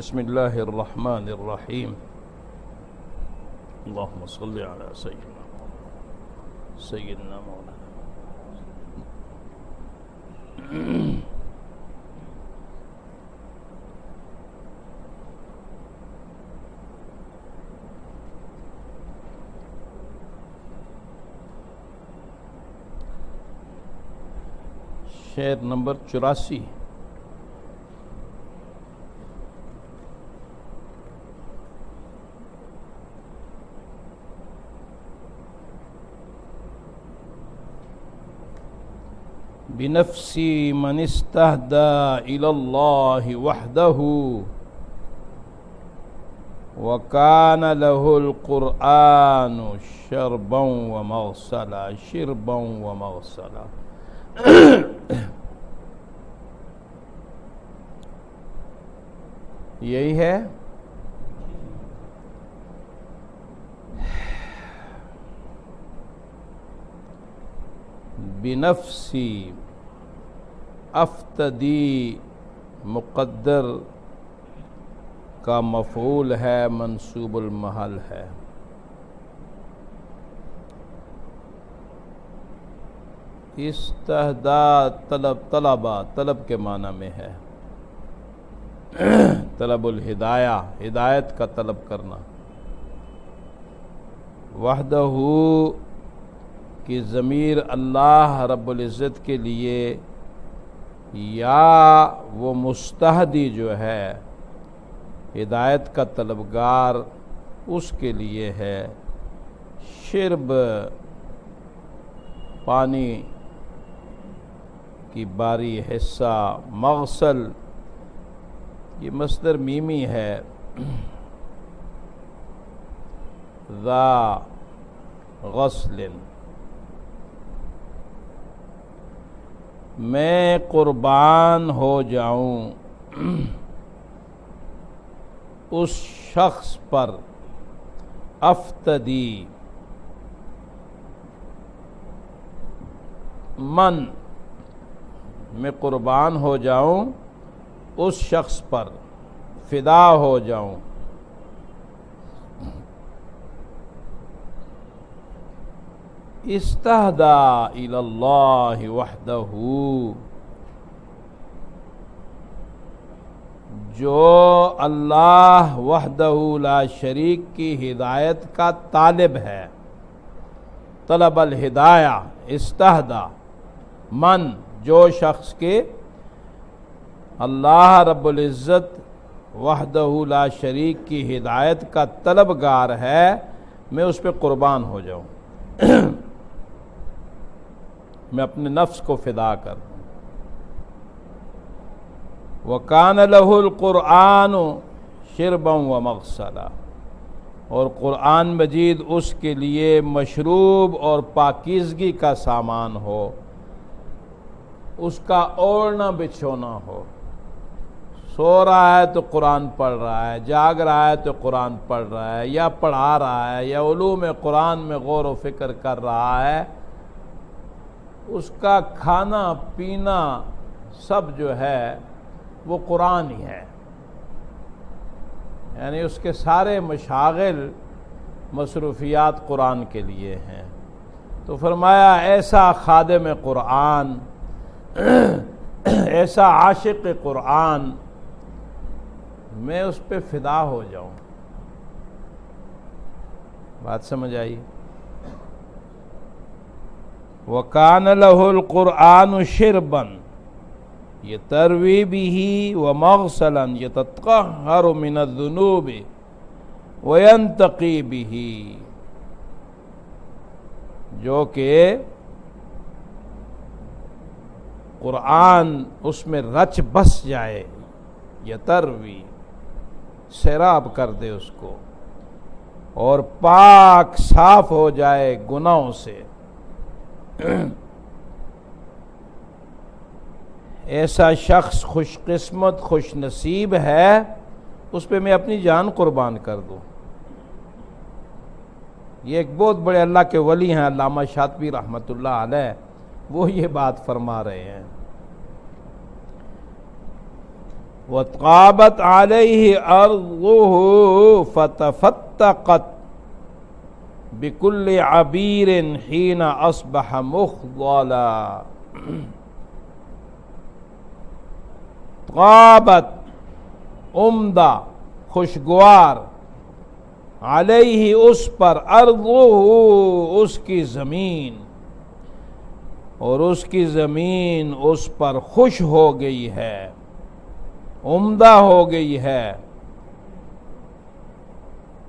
بسم اللہ الرحمن الرحیم اللہم صلی علی سیدنا مولانا شعر نمبر 84۔ بنفسی من استهدى إلى الله وحده وكان له القرآن شربا ومغسلا شربا ومغسلا۔ یہی ہے بنفسی افتدی مقدر کا مفعول ہے، منصوب المحل ہے۔ استہدا طلب کے معنی میں ہے، طلب الہدایہ، ہدایت کا طلب کرنا۔ وحدہ کی ضمیر اللہ رب العزت کے لیے، یا وہ مستہدی جو ہے ہدایت کا طلبگار اس کے لیے ہے۔ شرب پانی کی باری حصہ، مغسل یہ مصدر میمی ہے، ذا غسل۔ میں قربان ہو جاؤں اس شخص پر، افتدی من، میں قربان ہو جاؤں اس شخص پر، فدا ہو جاؤں۔ استہدا الی اللہ وحدہ، جو اللہ وحدہ لا شریک کی ہدایت کا طالب ہے، طلب الہدایہ۔ استہدا من، جو شخص کے اللہ رب العزت وحدہ لا شریک کی ہدایت کا طلبگار ہے، میں اس پہ قربان ہو جاؤں، میں اپنے نفس کو فدا کر دوں۔ وَكَانَ لَهُ الْقُرْآنُ شِرْبًا وَمَغْسَلًا، اور قرآن مجید اس کے لیے مشروب اور پاکیزگی کا سامان ہو، اس کا اوڑھنا بچھونا ہو۔ سو رہا ہے تو قرآن پڑھ رہا ہے، جاگ رہا ہے تو قرآن پڑھ رہا ہے، یا پڑھا رہا ہے، یا علوم قرآن میں غور و فکر کر رہا ہے، اس کا کھانا پینا سب جو ہے وہ قرآن ہی ہے، یعنی اس کے سارے مشاغل مصروفیات قرآن کے لیے ہیں۔ تو فرمایا ایسا خادم قرآن، ایسا عاشق قرآن، میں اس پہ فدا ہو جاؤں۔ بات سمجھ آئی؟ وَكَانَ لَهُ الْقُرْآنُ شِرْبًا يَتَرْوِي بِهِ وَمَغْسَلًا يَتَطَهَّرُ مِنَ الذُّنُوبِ وَيَنْتَقِي بِهِ، جو کہ قرآن اس میں رچ بس جائے، یتروی سیراب کر دے اس کو، اور پاک صاف ہو جائے گناہوں سے۔ ایسا شخص خوش قسمت، خوش نصیب ہے، اس پہ میں اپنی جان قربان کر دوں۔ یہ ایک بہت بڑے اللہ کے ولی ہیں، علامہ شاطبی رحمۃ اللہ علیہ، وہ یہ بات فرما رہے ہیں۔ وَطَابَتْ عَلَيْهِ أَرْضُهُ فَتَفَتَّقَتْ بِكُلِّ عَبِيرٍ حِينَ أَصْبَحَ مُخْضَلًا. طابت عمدہ خوشگوار، علیہ اس پر، ارضہ اس کی زمین، اور اس کی زمین اس پر خوش ہو گئی ہے، عمدہ ہو گئی ہے.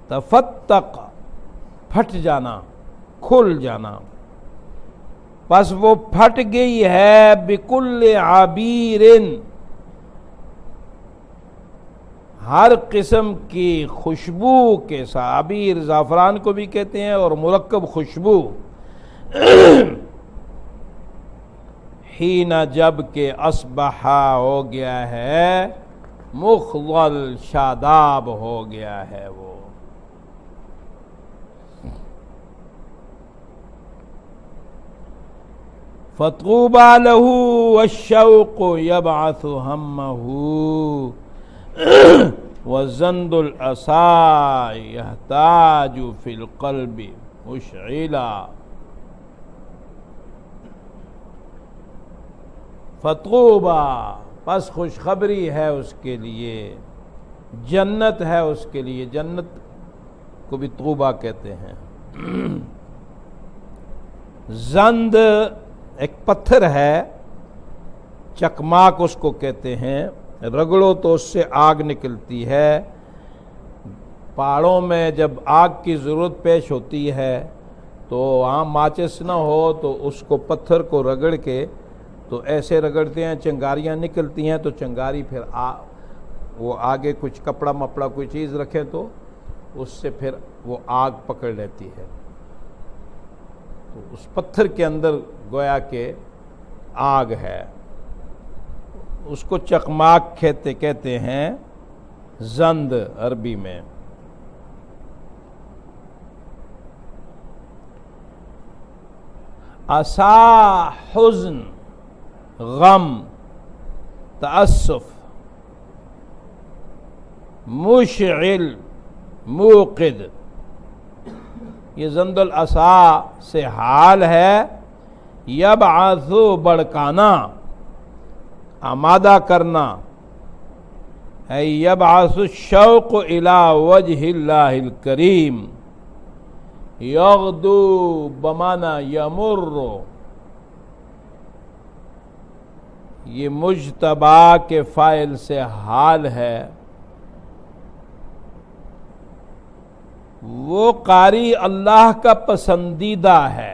تفتق پھٹ جانا، کھل جانا، پس وہ پھٹ گئی ہے بکل عبیرن، ہر قسم کی خوشبو کے ساتھ. عبیر زعفران کو بھی کہتے ہیں اور مرکب خوشبو. حین جب کہ اصبح ہو گیا ہے، مخضل شاداب ہو گیا ہے وہ. فطوبى له والشوق يبعث همه وزند العصا يحتاج في القلب مشعلا. فطوبى پس خوشخبری ہے اس کے لیے، جنت ہے اس کے لیے. جنت کو بھی طوبہ کہتے ہیں. زند ایک پتھر ہے، چکماک اس کو کہتے ہیں. رگڑو تو اس سے آگ نکلتی ہے. پہاڑوں میں جب آگ کی ضرورت پیش ہوتی ہے تو عام ماچس نہ ہو تو اس کو پتھر کو رگڑ کے تو ایسے رگڑتے ہیں، چنگاریاں نکلتی ہیں. تو چنگاری پھر وہ آگے کچھ کپڑا مپڑا کوئی چیز رکھے تو اس سے پھر وہ آگ پکڑ لیتی ہے. تو اس پتھر کے اندر گویا کہ آگ ہے. اس کو چکماک کہتے ہیں، زند عربی میں. عصا حزن، غم، تأسف. مشعل، موقد. یہ زند العصا سے حال ہے. یبعث بڑکانا، آمادہ کرنا. اے یبعث الشوق الی وجہ اللہ الکریم. یغدو بمانا یمر، یہ مجتبی کے فاعل سے حال ہے. وہ قاری اللہ کا پسندیدہ ہے.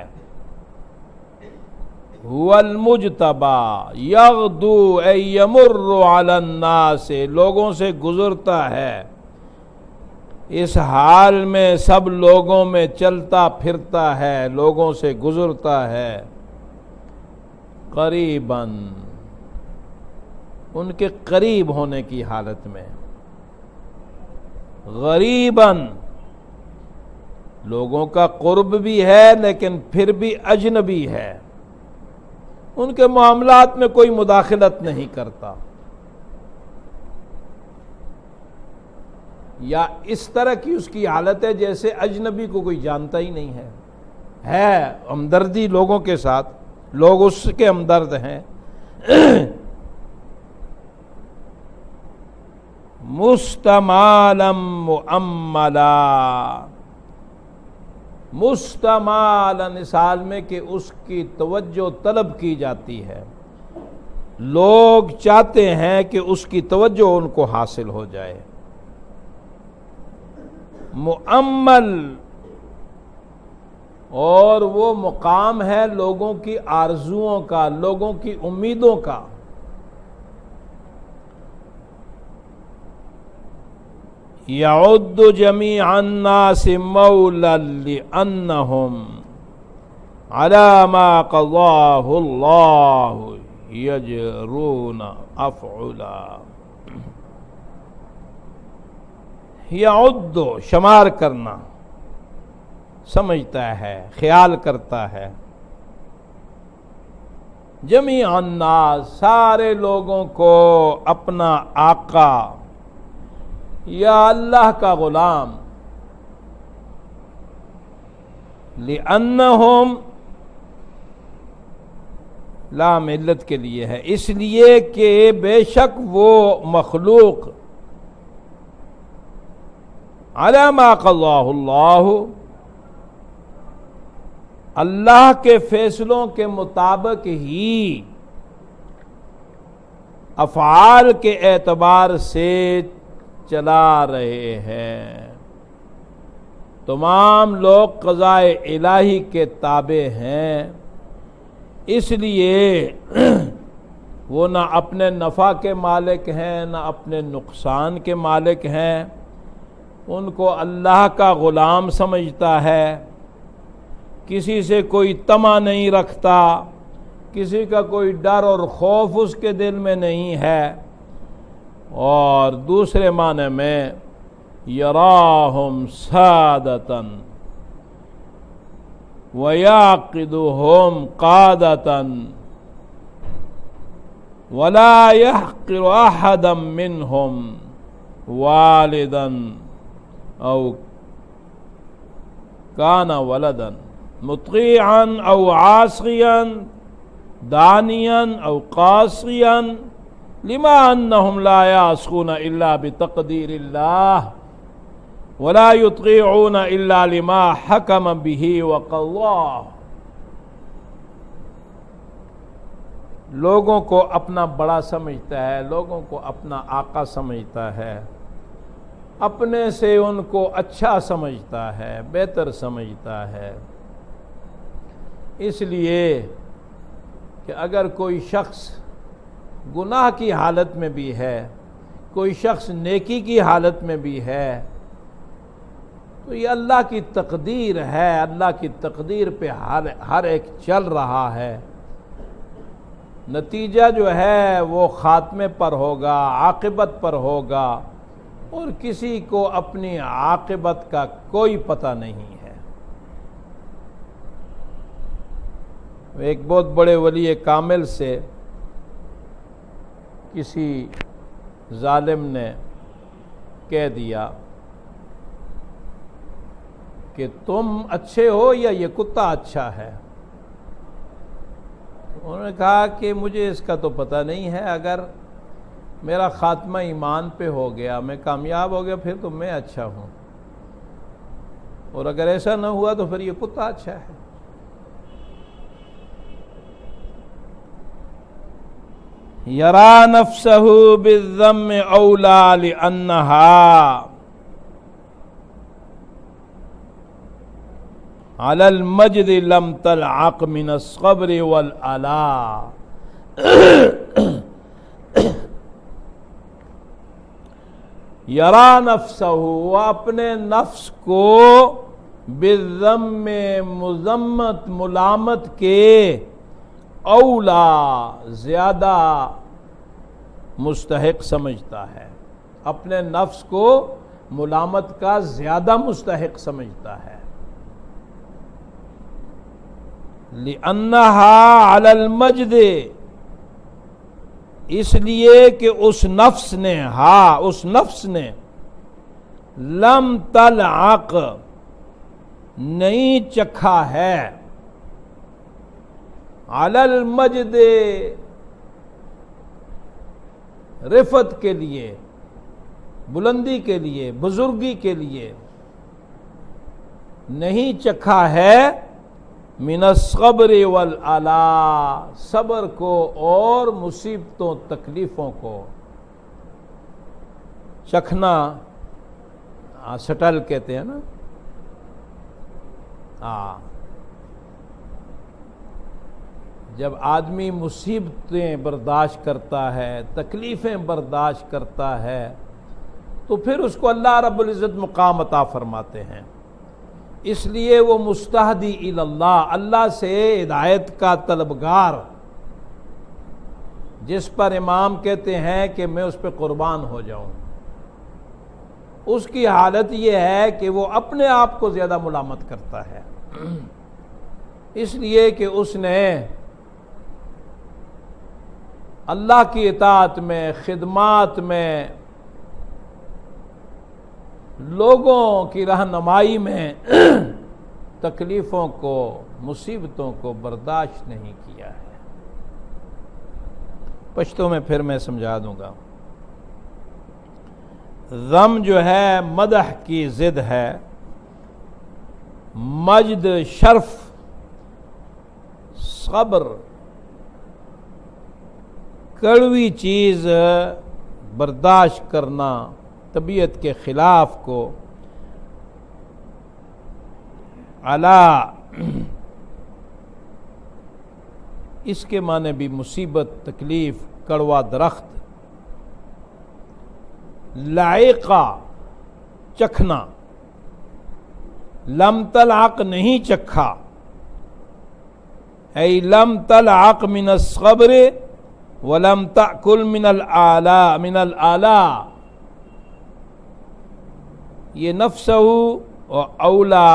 هو المجتبی یغدو اے یمر علی الناس، لوگوں سے گزرتا ہے. اس حال میں سب لوگوں میں چلتا پھرتا ہے، لوگوں سے گزرتا ہے. قریباً، ان کے قریب ہونے کی حالت میں. غریباً، لوگوں کا قرب بھی ہے لیکن پھر بھی اجنبی ہے. ان کے معاملات میں کوئی مداخلت نہیں کرتا. یا اس طرح کی اس کی حالت ہے جیسے اجنبی کو کوئی جانتا ہی نہیں ہے ہمدردی لوگوں کے ساتھ، لوگ اس کے ہمدرد ہیں. مستمالا مؤملا، مستمالا اس حال میں کہ اس کی توجہ طلب کی جاتی ہے. لوگ چاہتے ہیں کہ اس کی توجہ ان کو حاصل ہو جائے. مؤمل، اور وہ مقام ہے لوگوں کی آرزوؤں کا، لوگوں کی امیدوں کا. یعد جمیع الناس مولا لأنہم علی ما قضاہ اللہ یجرون افعلا. یعد شمار کرنا، سمجھتا ہے، خیال کرتا ہے. جمیع الناس، سارے لوگوں کو اپنا آقا یا اللہ کا غلام، لأنہم، لام علت کے لیے ہے، اس لیے کہ بے شک وہ مخلوق علی ما قضاہ اللہ، اللہ کے فیصلوں کے مطابق ہی افعال کے اعتبار سے چلا رہے ہیں۔ تمام لوگ قضاء الہی کے تابع ہیں، اس لیے وہ نہ اپنے نفع کے مالک ہیں نہ اپنے نقصان کے مالک ہیں، ان کو اللہ کا غلام سمجھتا ہے، کسی سے کوئی طمع نہیں رکھتا، کسی کا کوئی ڈر اور خوف اس کے دل میں نہیں ہے، اور دوسرے معنی میں یراہم سادتاً وَيَعْقِدُهُمْ قَادَةً وَلَا يَحْقِرُ أَحَدًا مِّنْهُمْ وَالِدًا أَوْ كَانَ وَلَدًا مُطِيعًا أَوْ عَاصِيًا دَانِيًا أَوْ قَاصِيًا لِمَا أَنَّهُمْ لَا يَعْصُونَ إِلَّا بِتَقْدِيرِ اللَّهِ وَلَا يُطِيعُونَ إِلَّا لِمَا حَكَمَ بِهِ وَقَضَّاهُ۔ لوگوں کو اپنا بڑا سمجھتا ہے، لوگوں کو اپنا آقا سمجھتا ہے، اپنے سے ان کو اچھا سمجھتا ہے، بہتر سمجھتا ہے، اس لیے کہ اگر کوئی شخص گناہ کی حالت میں بھی ہے، کوئی شخص نیکی کی حالت میں بھی ہے، تو یہ اللہ کی تقدیر ہے، اللہ کی تقدیر پہ ہر ایک چل رہا ہے، نتیجہ جو ہے وہ خاتمے پر ہوگا، عاقبت پر ہوگا، اور کسی کو اپنی عاقبت کا کوئی پتہ نہیں ہے۔ ایک بہت بڑے ولی کامل سے کسی ظالم نے کہہ دیا کہ تم اچھے ہو یا یہ کتا اچھا ہے؟ انہوں نے کہا کہ مجھے اس کا تو پتہ نہیں ہے، اگر میرا خاتمہ ایمان پہ ہو گیا، میں کامیاب ہو گیا، پھر تو میں اچھا ہوں، اور اگر ایسا نہ ہوا تو پھر یہ کتا اچھا ہے۔ یرا نفسہ بالذم اولا لانہا علی المجد لم تلعق من الصبر والعلا۔ یرا نفسہ، وہ اپنے نفس کو بالذم، مذمت ملامت کے، اولا زیادہ مستحق سمجھتا ہے، اپنے نفس کو ملامت کا زیادہ مستحق سمجھتا ہے، لِأَنَّهَا عَلَى الْمَجْدِ، اس لیے کہ اس نفس نے لم تلعق، نہیں چکھا ہے، علی المجد، رفت کے لیے، بلندی کے لیے، بزرگی کے لیے نہیں چکھا ہے، من الصبر والعلا، صبر کو اور مصیبتوں تکلیفوں کو چکھنا، سٹل کہتے ہیں نا، جب آدمی مصیبتیں برداشت کرتا ہے، تکلیفیں برداشت کرتا ہے، تو پھر اس کو اللہ رب العزت مقام عطا فرماتے ہیں، اس لیے وہ مستہدی الی اللہ، اللہ سے ہدایت کا طلبگار، جس پر امام کہتے ہیں کہ میں اس پہ قربان ہو جاؤں، اس کی حالت یہ ہے کہ وہ اپنے آپ کو زیادہ ملامت کرتا ہے، اس لیے کہ اس نے اللہ کی اطاعت میں، خدمات میں، لوگوں کی رہنمائی میں تکلیفوں کو، مصیبتوں کو برداشت نہیں کیا ہے۔ پشتو میں پھر میں سمجھا دوں گا۔ ذم جو ہے مدح کی ضد ہے، مجد، شرف، صبر، کڑوی چیز برداشت کرنا، طبیعت کے خلاف کو، علا، اس کے معنی بھی مصیبت، تکلیف، کڑوا درخت، لائقہ، چکھنا، لم تلعق نہیں چکھا، ای لم تلعق من الصبر ولم تأکل من الآلاء، یہ نفسہ اور اولا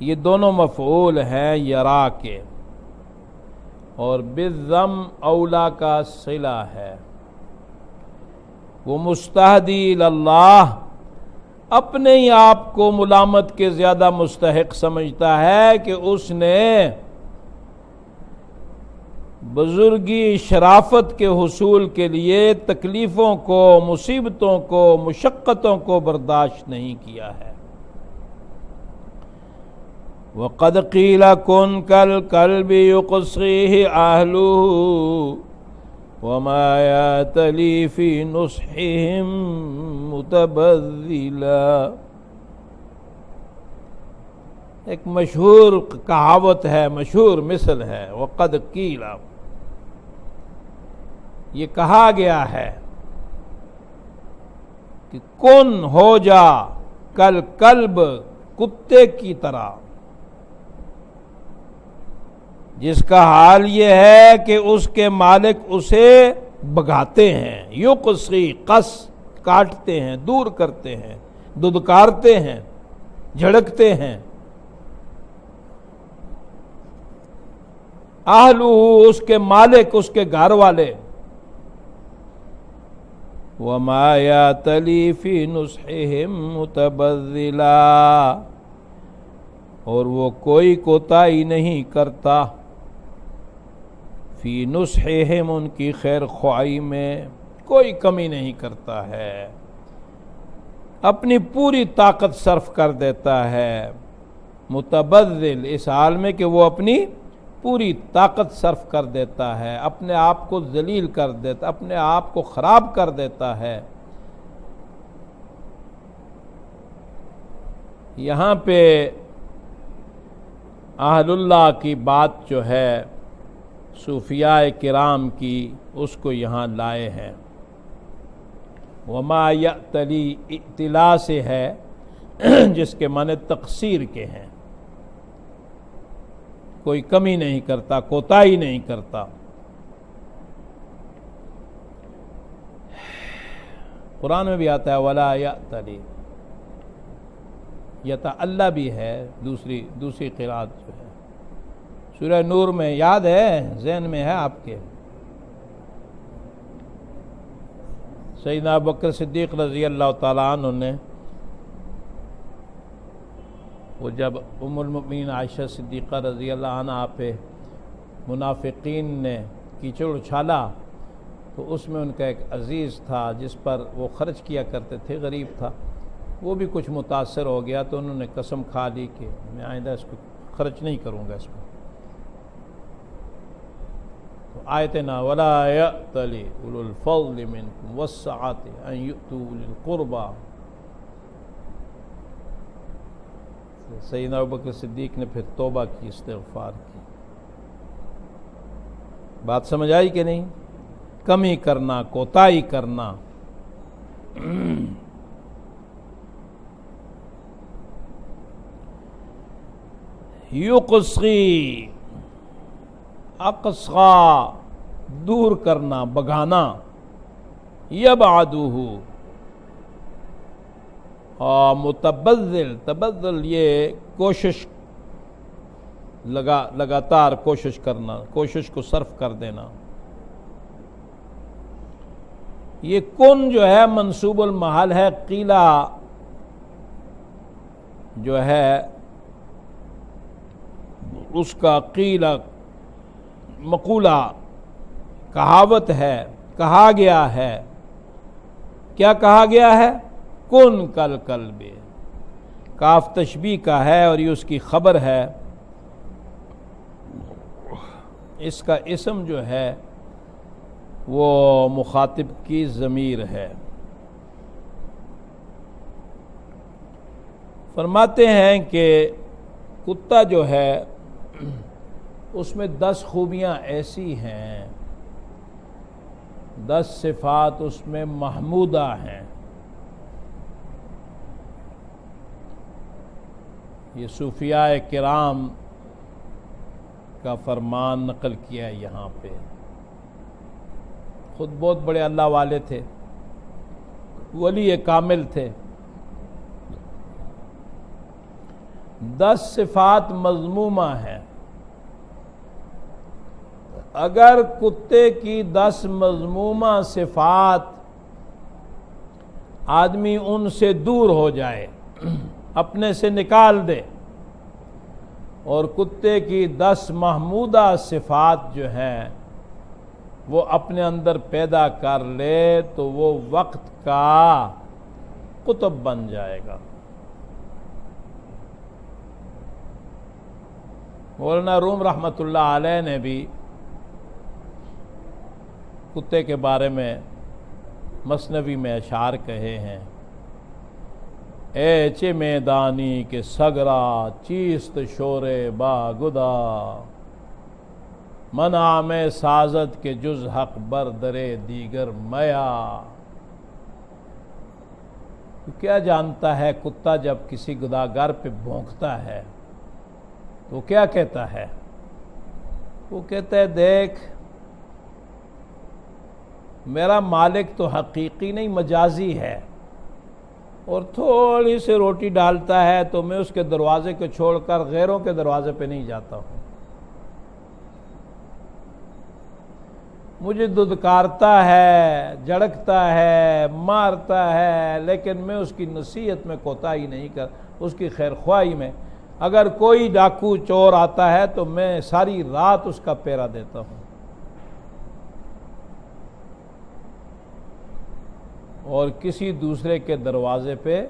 یہ دونوں مفعول ہیں یرا کے، اور بالضم اولا کا صلہ ہے۔ وہ مستہدی اللہ، اپنے ہی آپ کو ملامت کے زیادہ مستحق سمجھتا ہے کہ اس نے بزرگی، شرافت کے حصول کے لیے تکلیفوں کو، مصیبتوں کو، مشقتوں کو برداشت نہیں کیا ہے۔ وَقَدْ قِيلَ كُنْ كَالْكَلْبِ يُقْصِيهِ أَهْلُهُ وَمَا يَأْتَلِي فِي نُصْحِهِمْ مُتَبَذِّلًا، ایک مشہور کہاوت ہے، مشہور مثل ہے، وَقَدْ قِيلَ، یہ کہا گیا ہے کہ کن ہو جا کل کلب، کتے کی طرح، جس کا حال یہ ہے کہ اس کے مالک اسے بھگاتے ہیں، یقصی، قص، کاٹتے ہیں، دور کرتے ہیں، ددکارتے ہیں، جھڑکتے ہیں، اہلہ، اس کے مالک، اس کے گھر والے، وَمَا يَأْتَلِي فِي نُصْحِهِمْ مُتَبَذِّلًا، اور وہ کوئی کوتاہی نہیں کرتا، فی نصحہم، ان کی خیر خواہی میں کوئی کمی نہیں کرتا ہے، اپنی پوری طاقت صرف کر دیتا ہے، متبذل، اس حال میں کہ وہ اپنی پوری طاقت صرف کر دیتا ہے، اپنے آپ کو ذلیل کر دیتا، اپنے آپ کو خراب کر دیتا ہے۔ یہاں پہ اہل اللہ کی بات جو ہے صوفیاء کرام کی، اس کو یہاں لائے ہیں۔ وما یأتلی، اطلاع سے ہے جس کے معنی تقصیر کے ہیں، کوئی کمی نہیں کرتا، کوتاہی نہیں کرتا۔ قرآن میں بھی آتا ہے ولا یأتلی، یتعلی بھی ہے، دوسری قرات جو ہے سورہ نور میں، یاد ہے، ذہن میں ہے آپ کے، سیدنا ابوبکر صدیق رضی اللہ تعالیٰ عنہ نے، وہ جب ام المؤمنین عائشہ صدیقہ رضی اللہ عنہ پہ منافقین نے کیچڑ اچھالا، تو اس میں ان کا ایک عزیز تھا جس پر وہ خرچ کیا کرتے تھے، غریب تھا، وہ بھی کچھ متاثر ہو گیا، تو انہوں نے قسم کھا لی کہ میں آئندہ اس کو خرچ نہیں کروں گا اس کو۔ تو آیت نا ولا یأتلی اولو الفضل منکم والسعۃ ان یؤتوا اولی القربى، سیدنا ابوبکر صدیق نے پھر توبہ کی، استغفار کی۔ بات سمجھ آئی کہ نہیں؟ کمی کرنا، کوتاہی کرنا، یقصی، اقصا، دور کرنا، بگانا، یبعدہ، اور متبذل، تبذل یہ کوشش، لگاتار کوشش کرنا، کوشش کو صرف کر دینا، یہ کن جو ہے منصوب المحل ہے، قیلا جو ہے اس کا قیلا مقولہ کہاوت ہے، کہا گیا ہے۔ کیا کہا گیا ہے؟ کن کل قلب، کاف تشبیہ کا ہے اور یہ اس کی خبر ہے۔ اس کا اسم جو ہے وہ مخاطب کی ضمیر ہے۔ فرماتے ہیں کہ کتا جو ہے اس میں 10 خوبیاں ایسی ہیں، 10 صفات اس میں محمودہ ہیں۔ یہ صوفیاء کرام کا فرمان نقل کیا ہے یہاں پہ۔ خود بہت بڑے اللہ والے تھے، ولی کامل تھے۔ 10 صفات مذمومہ ہیں۔ اگر کتے کی 10 مذمومہ صفات آدمی ان سے دور ہو جائے، اپنے سے نکال دے، اور کتے کی 10 محمودہ صفات جو ہیں وہ اپنے اندر پیدا کر لے تو وہ وقت کا قطب بن جائے گا۔ مولانا روم رحمۃ اللہ علیہ نے بھی کتے کے بارے میں مثنوی میں اشعار کہے ہیں، اے چے میدانی کے سگرا چیست شور با گدا، منع میں سازت کے جز حق بر درے دیگر میا۔ کیا جانتا ہے کتا جب کسی گداگر پہ بھونکتا ہے تو کیا کہتا ہے؟ وہ کہتا ہے دیکھ میرا مالک تو حقیقی نہیں مجازی ہے، اور تھوڑی سی روٹی ڈالتا ہے تو میں اس کے دروازے کو چھوڑ کر غیروں کے دروازے پہ نہیں جاتا ہوں۔ مجھے دھدکارتا ہے، جھڑکتا ہے، مارتا ہے، لیکن میں اس کی نصیحت میں کوتاہی نہیں کر، اس کی خیر خواہی میں۔ اگر کوئی ڈاکو چور آتا ہے تو میں ساری رات اس کا پہرا دیتا ہوں، اور کسی دوسرے کے دروازے پہ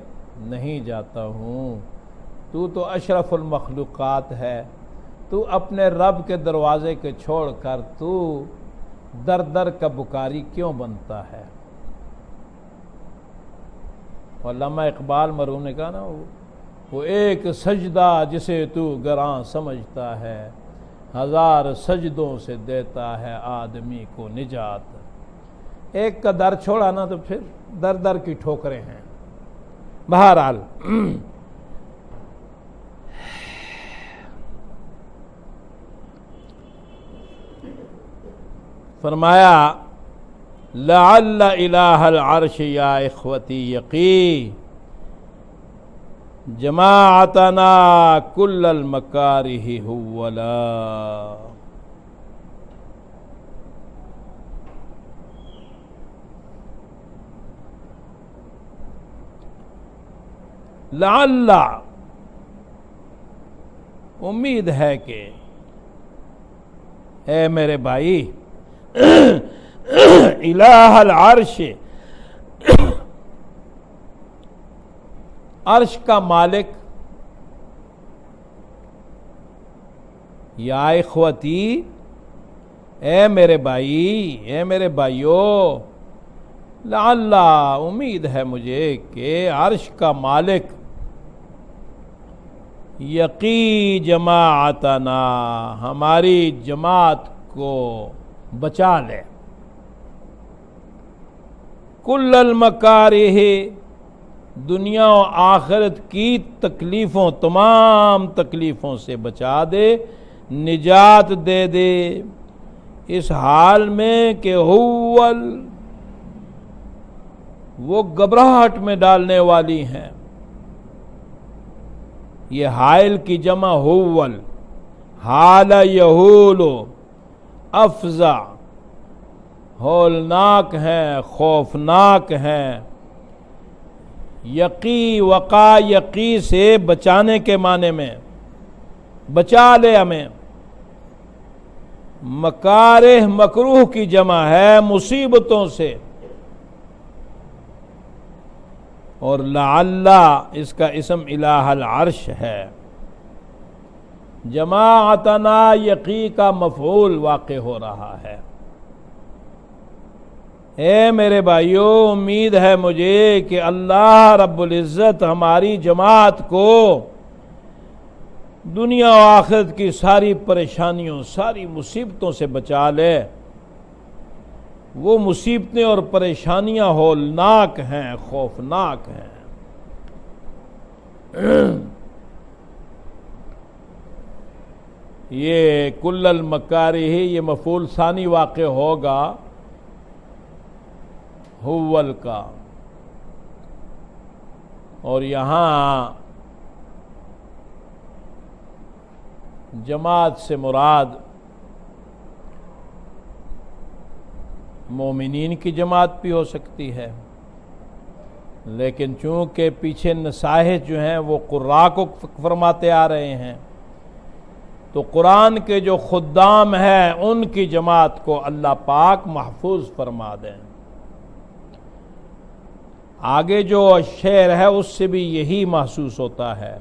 نہیں جاتا ہوں۔ تو اشرف المخلوقات ہے، تو اپنے رب کے دروازے کے چھوڑ کر تو در در کا بکاری کیوں بنتا ہے؟ علامہ اقبال مرحوم نے کہا نا، وہ ایک سجدہ جسے تو گراں سمجھتا ہے، 1000 سجدوں سے دیتا ہے آدمی کو نجات۔ ایک کا در چھوڑا نا تو پھر در در کی ٹھوکریں ہیں۔ بہرحال فرمایا لعل الہ العرش یا اخوتی یقی جماعتنا کل المکارہ ہولا۔ لعل امید ہے کہ اے میرے بھائی الہ العرش، عرش کا مالک، یا اخوتی اے میرے بھائی، اے میرے بھائیو، لعل امید ہے مجھے کہ عرش کا مالک یقی جماعتنا، ہماری جماعت کو بچا لے، کل المکارہ، دنیا و آخرت کی تکلیفوں، تمام تکلیفوں سے بچا دے، نجات دے دے، اس حال میں کہ وہ گھبراہٹ میں ڈالنے والی ہیں۔ یہ حائل کی جمع ہول، حال یہول افزع، ہولناک ہیں، خوفناک ہیں۔ یقی وقا، یقی سے بچانے کے معنی میں، بچا لے ہمیں۔ مکارہ مکروہ کی جمع ہے، مصیبتوں سے۔ اور لعل اس کا اسم الہ العرش ہے۔ جماعتنا یقی کا مفعول واقع ہو رہا ہے۔ اے میرے بھائیو، امید ہے مجھے کہ اللہ رب العزت ہماری جماعت کو دنیا و آخرت کی ساری پریشانیوں، ساری مصیبتوں سے بچا لے۔ وہ مصیبتیں اور پریشانیاں ہولناک ہیں، خوفناک ہیں۔ یہ کل المکارہ، یہ مفعول ثانی واقع ہوگا حول کا، اور یہاں جماعت سے مراد مومنین کی جماعت بھی ہو سکتی ہے، لیکن چونکہ پیچھے نصائح جو ہیں وہ قراء کو فرماتے آ رہے ہیں، تو قرآن کے جو خدام ہیں ان کی جماعت کو اللہ پاک محفوظ فرما دیں۔ آگے جو شعر ہے اس سے بھی یہی محسوس ہوتا ہے۔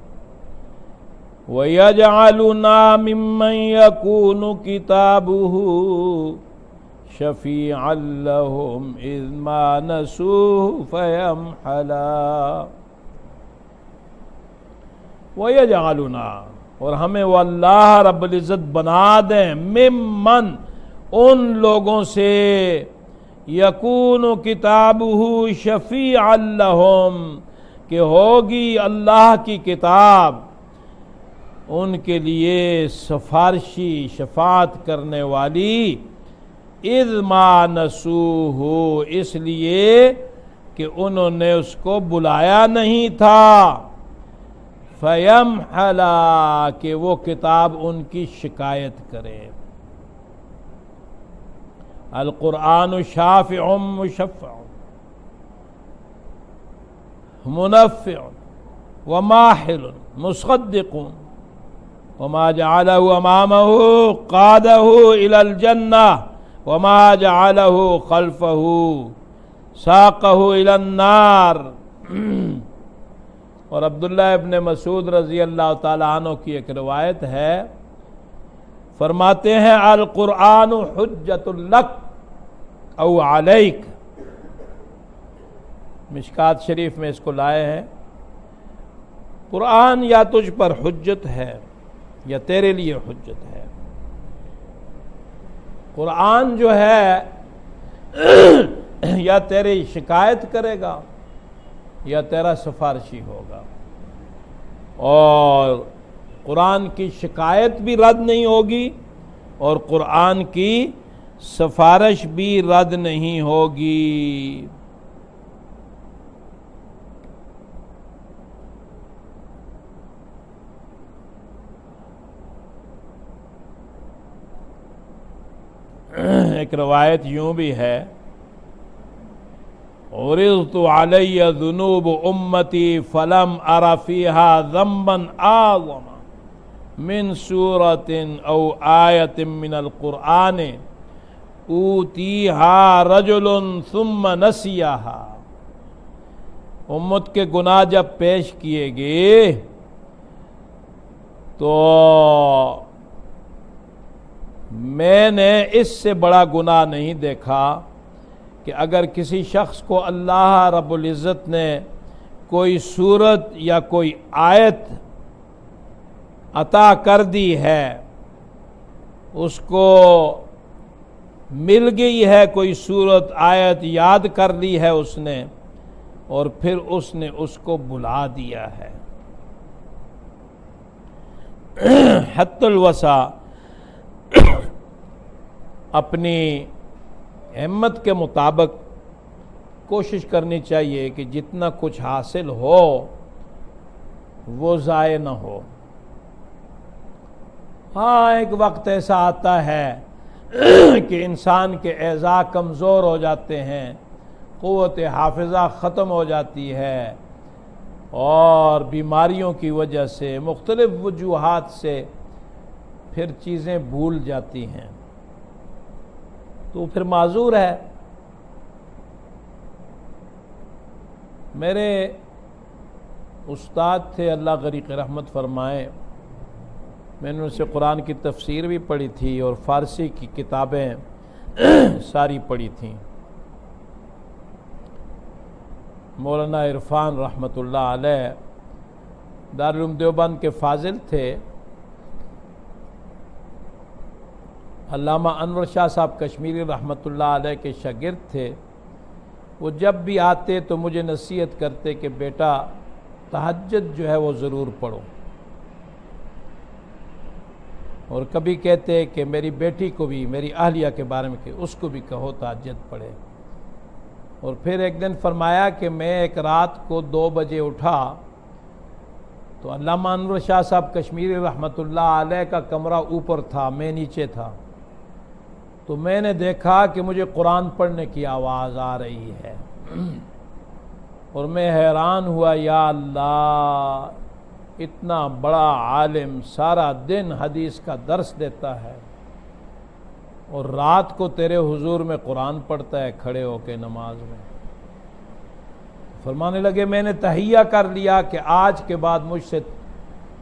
وَيَجْعَلُنَا مِمَّن يَكُونُ كِتَابُهُ شَفِيعًا لَهُمْ إِذْ مَا نَسُوهُ فَيَمْحَلًا۔ وَيَجْعَلُنَا، اور ہمیں وہ اللہ رب العزت بنا دیں، ممن، ان لوگوں سے، یکون کتابہ شفیعا لہم، کہ ہوگی اللہ کی کتاب ان کے لیے سفارشی، شفاعت کرنے والی، اذ ما نسوہ، اس لیے کہ انہوں نے اس کو بلایا نہیں تھا، فیمحلا، کہ وہ کتاب ان کی شکایت کرے۔ القرآن شافع مشفع منفع وماحل مصدق وما جعله امامه قاده الى الجنة وما جعله خلفه ساقه الى النار۔ اور عبداللہ ابن مسعود رضی اللہ تعالیٰ عنہ کی ایک روایت ہے، فرماتے ہیں القرآن حجت لک او علیک، مشکات شریف میں اس کو لائے ہیں، قرآن یا تجھ پر حجت ہے یا تیرے لیے حجت ہے۔ قرآن جو ہے یا تیری شکایت کرے گا یا تیرا سفارشی ہوگا، اور قرآن کی شکایت بھی رد نہیں ہوگی اور قرآن کی سفارش بھی رد نہیں ہوگی۔ ایک روایت یوں بھی ہے، عرضت علی ذنوب امتی فلم ار فیہا ذنبا اعظم من سورۃ او آیۃ من القرآن اوتیہا رجل ثم نسیہا۔ امت کے گناہ جب پیش کیے گئے تو میں نے اس سے بڑا گناہ نہیں دیکھا کہ اگر کسی شخص کو اللہ رب العزت نے کوئی سورت یا کوئی آیت عطا کر دی ہے، اس کو مل گئی ہے کوئی سورت آیت، یاد کر لی ہے اس نے، اور پھر اس نے اس کو بھلا دیا ہے، حت الوسع اپنی ہمت کے مطابق کوشش کرنی چاہیے کہ جتنا کچھ حاصل ہو وہ ضائع نہ ہو۔ ہاں ایک وقت ایسا آتا ہے کہ انسان کے اعضاء کمزور ہو جاتے ہیں، قوت حافظہ ختم ہو جاتی ہے، اور بیماریوں کی وجہ سے مختلف وجوہات سے پھر چیزیں بھول جاتی ہیں، تو پھر معذور ہے۔ میرے استاد تھے، اللہ غریق رحمت فرمائے، میں نے ان سے قرآن کی تفسیر بھی پڑھی تھی اور فارسی کی کتابیں ساری پڑھی تھیں۔ مولانا عرفان رحمۃ اللہ علیہ دارالعلوم دیوبند کے فاضل تھے۔ علامہ انور شاہ صاحب کشمیری رحمۃ اللہ علیہ کے شاگرد تھے۔ وہ جب بھی آتے تو مجھے نصیحت کرتے کہ بیٹا تہجد جو ہے وہ ضرور پڑھو، اور کبھی کہتے کہ میری بیٹی کو بھی، میری اہلیہ کے بارے میں کہ اس کو بھی کہو تہجد پڑھے۔ اور پھر ایک دن فرمایا کہ میں ایک رات کو 2 بجے اٹھا تو علامہ انور شاہ صاحب کشمیری رحمۃ اللہ علیہ کا کمرہ اوپر تھا، میں نیچے تھا، تو میں نے دیکھا کہ مجھے قرآن پڑھنے کی آواز آ رہی ہے، اور میں حیران ہوا، یا اللہ اتنا بڑا عالم سارا دن حدیث کا درس دیتا ہے اور رات کو تیرے حضور میں قرآن پڑھتا ہے کھڑے ہو کے نماز میں۔ فرمانے لگے میں نے تہیہ کر لیا کہ آج کے بعد مجھ سے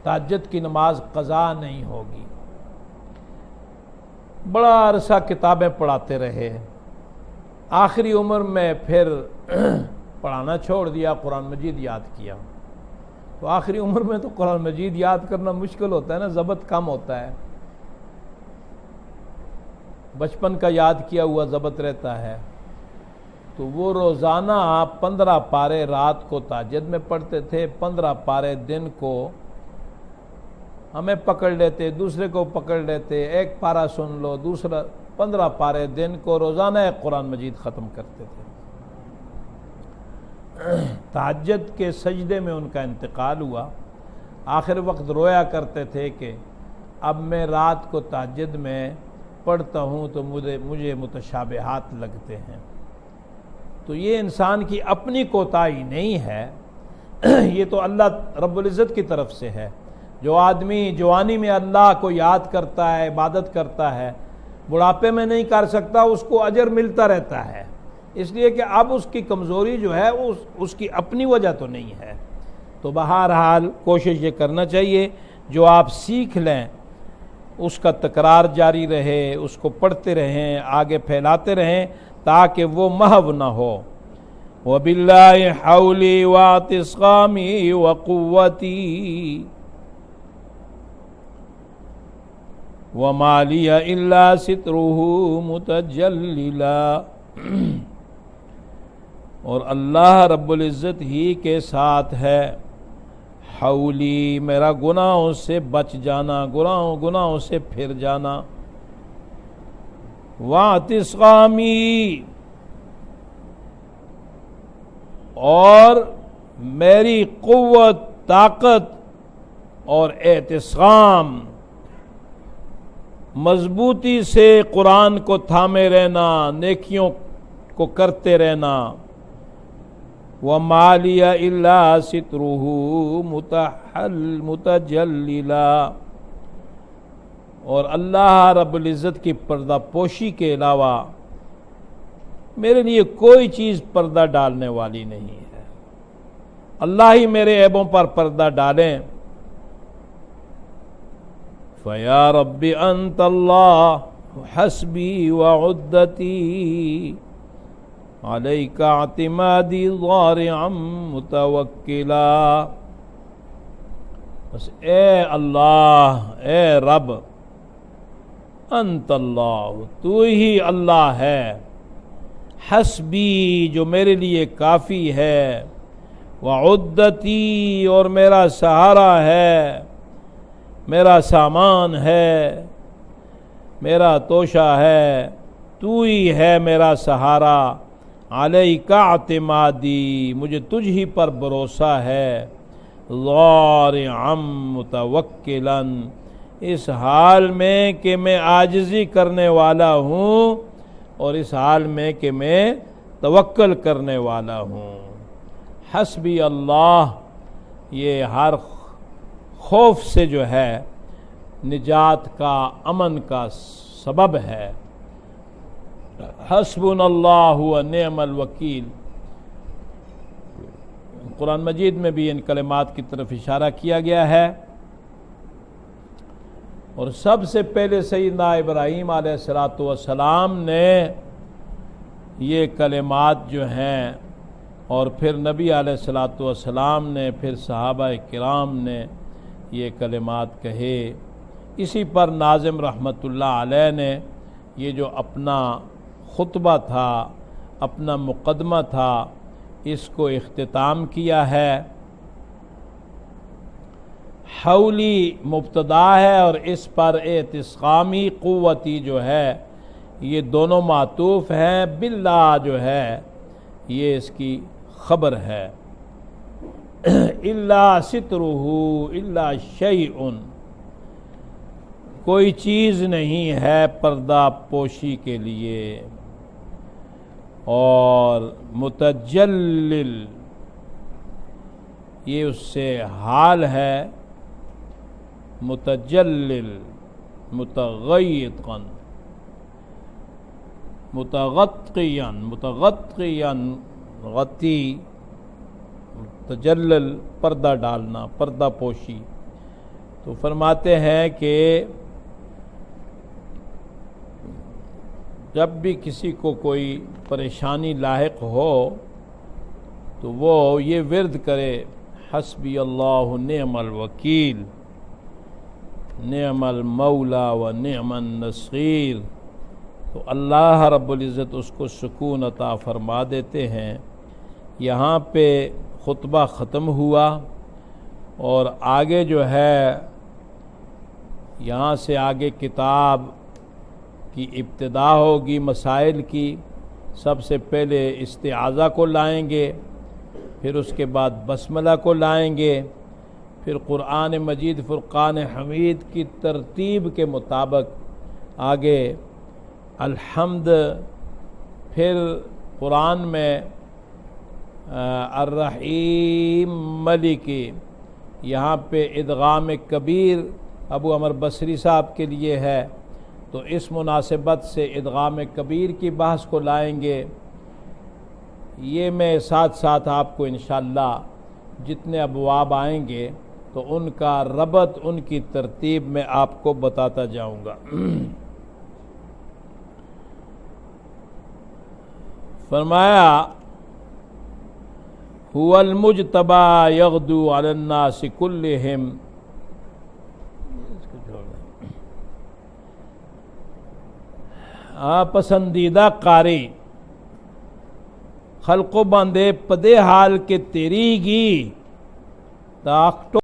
تہجد کی نماز قضا نہیں ہوگی۔ بڑا عرصہ کتابیں پڑھاتے رہے، آخری عمر میں پھر پڑھانا چھوڑ دیا، قرآن مجید یاد کیا۔ تو آخری عمر میں تو قرآن مجید یاد کرنا مشکل ہوتا ہے نا، ضبط کم ہوتا ہے، بچپن کا یاد کیا ہوا ضبط رہتا ہے۔ تو وہ روزانہ 15 پارے رات کو تہجد میں پڑھتے تھے، 15 پارے دن کو ہمیں پکڑ لیتے، دوسرے کو پکڑ لیتے، ایک پارہ سن لو دوسرا، 15 پارے دن کو روزانہ ایک قرآن مجید ختم کرتے تھے۔ تہجد کے سجدے میں ان کا انتقال ہوا۔ آخر وقت رویا کرتے تھے کہ اب میں رات کو تہجد میں پڑھتا ہوں تو مجھے متشابہات لگتے ہیں۔ تو یہ انسان کی اپنی کوتاہی نہیں ہے، یہ تو اللہ رب العزت کی طرف سے ہے۔ جو آدمی جوانی میں اللہ کو یاد کرتا ہے، عبادت کرتا ہے، بڑھاپے میں نہیں کر سکتا، اس کو اجر ملتا رہتا ہے، اس لیے کہ اب اس کی کمزوری جو ہے اس کی اپنی وجہ تو نہیں ہے۔ تو بہرحال کوشش یہ کرنا چاہیے جو آپ سیکھ لیں اس کا تکرار جاری رہے، اس کو پڑھتے رہیں، آگے پھیلاتے رہیں تاکہ وہ محو نہ ہو۔ وَبِاللَّهِ حَوْلِي وَاعْتِصَامِي وَقُوَّتِي وَمَا لِيَ إِلَّا سِتْرُهُ مُتَجَلِّلًا، اور اللہ رب العزت ہی کے ساتھ ہے حولی، میرا گناہوں سے بچ جانا، گناہوں سے پھر جانا، واعتصامی، اور میری قوت، طاقت اور اعتصام، مضبوطی سے قرآن کو تھامے رہنا، نیکیوں کو کرتے رہنا۔ وَمَا لِيَ إِلَّا سِتْرُهُ مُتَجَلِّلًا، اور اللہ رب العزت کی پردہ پوشی کے علاوہ میرے لیے کوئی چیز پردہ ڈالنے والی نہیں ہے۔ اللہ ہی میرے عیبوں پر پردہ ڈالیں۔ فَيَا رَبِّ أَنْتَ اللَّهُ حَسْبِي وَعُدَّتِي عَلَيْكَ اعْتِمَادِي ضَارِعًا مُتَوَكِّلًا، بس اے اللہ، اے رب، انت اللہ، تو ہی اللہ ہے، حسبی، جو میرے لیے کافی ہے، وعدتی، اور میرا سہارا ہے، میرا سامان ہے، میرا توشہ ہے، تو ہی ہے میرا سہارا، علیک اعتمادی، مجھے تجھ ہی پر بھروسہ ہے، ضارعا متوکلا، اس حال میں کہ میں عاجزی کرنے والا ہوں اور اس حال میں کہ میں توکل کرنے والا ہوں۔ حسبی اللہ، یہ ہر خوف سے جو ہے نجات کا، امن کا سبب ہے۔ حسبنا اللہ و نعم الوکیل۔ قرآن مجید میں بھی ان کلمات کی طرف اشارہ کیا گیا ہے، اور سب سے پہلے سیدنا ابراہیم علیہ السلام نے یہ کلمات جو ہیں، اور پھر نبی علیہ السلام نے، پھر صحابہ کرام نے یہ کلمات کہے۔ اسی پر ناظم رحمۃ اللہ علیہ نے یہ جو اپنا خطبہ تھا، اپنا مقدمہ تھا، اس کو اختتام کیا ہے۔ حولی مبتدا ہے اور اس پر اعتصامی قوتی جو ہے یہ دونوں معطوف ہیں، باللہ جو ہے یہ اس کی خبر ہے۔ الا سترہ الا شیء، کوئی چیز نہیں ہے پردہ پوشی کے لیے، اور متجلل یہ اس سے حال ہے، متجلل متغیطا متغطیا متغطیا غطی، تجلل پردہ ڈالنا، پردہ پوشی۔ تو فرماتے ہیں کہ جب بھی کسی کو کوئی پریشانی لاحق ہو تو وہ یہ ورد کرے، حسبی اللہ نعم الوکیل، نعم المولا و نعم النصیر، تو اللہ رب العزت اس کو سکون عطا فرما دیتے ہیں۔ یہاں پہ خطبہ ختم ہوا، اور آگے جو ہے یہاں سے آگے کتاب کی ابتدا ہوگی، مسائل کی۔ سب سے پہلے استعاذہ کو لائیں گے، پھر اس کے بعد بسملہ کو لائیں گے، پھر قرآن مجید فرقان حمید کی ترتیب کے مطابق آگے الحمد، پھر قرآن میں الرحیم ملکی، یہاں پہ ادغام کبیر ابو عمر بصری صاحب کے لیے ہے، تو اس مناسبت سے ادغام کبیر کی بحث کو لائیں گے۔ یہ میں ساتھ ساتھ آپ کو انشاءاللہ جتنے ابواب آئیں گے تو ان کا ربط، ان کی ترتیب میں آپ کو بتاتا جاؤں گا۔ فرمایا هو المجتبى یغدو علی الناس کلہم، پسندیدہ قاری خلق و بندے پدے حال کے تیری گی تاکٹو